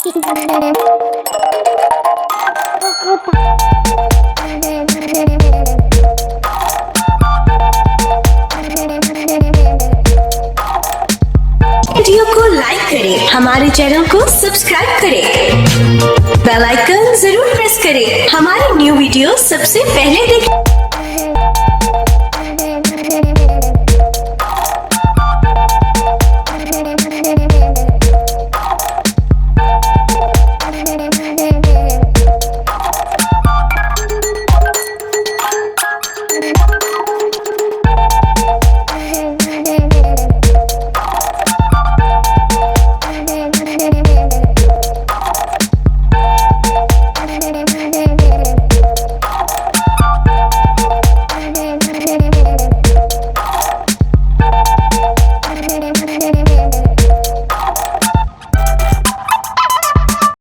Video को like करें, हमारे चैनल को सब्सक्राइब करें, बेल आइकन जरूर प्रेस करें हमारी न्यू वीडियो सबसे पहले देखें।